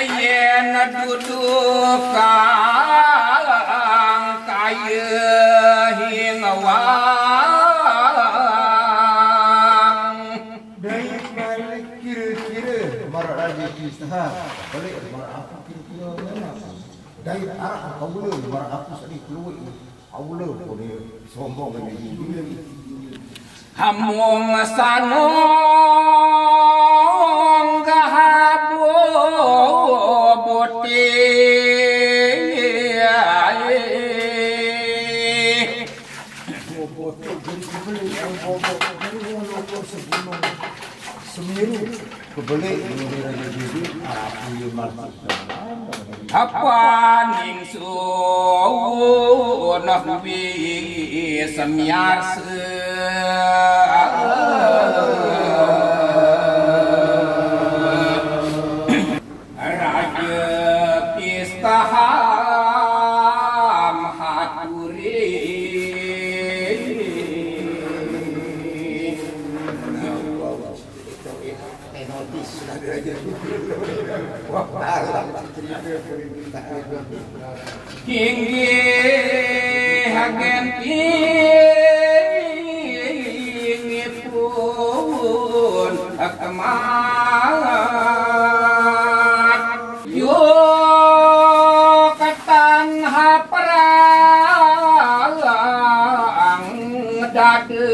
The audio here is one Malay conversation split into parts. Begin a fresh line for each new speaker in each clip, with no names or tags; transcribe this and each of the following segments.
ayen duduk kang kaya hingawang
dari balik kira-kira marak raja Krishna balik marak aku kira-kira mana dari arah kau boleh marak aku sedih keluar kau boleh kau ni sombong ni
hamung sanong gahabu buti
Semeru kebelik raja Dewi aku yang
apa ningsu nahwi semyar raja pistaham haturi tinggi hagen tinggi pun akmat yo katan haprang dade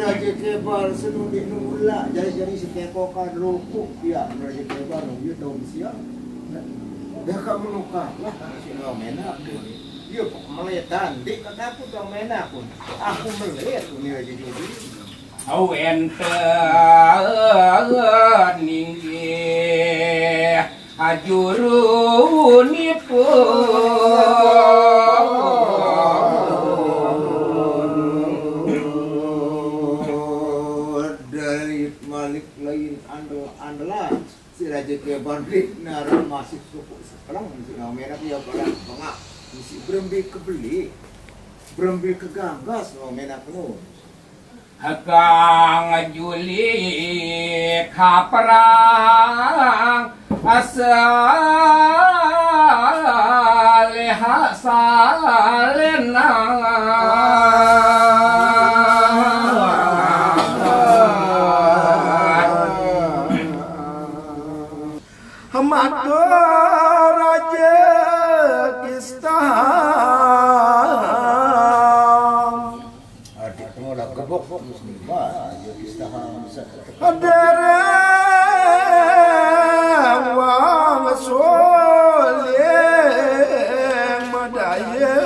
Raja Kebal senudih nula jari-jari setekokan rokok dia Raja Kebal dia tahu siap dia akan menukar lah sehingga menak dia meletan dik kata aku tahu menak pun aku melihat ni Raja Dewi
awen ninggi ajuru nipu
andalan si Raja Kebal nara masih cukup sekarang si merah dia pada bengak si berembi kebeli berembi kegagas merah penuh
hakang juli kaprang asal hasalena
Mata Raja Kistaham adik pengolah kebok Raja Kistaham adarang wang soleh madaya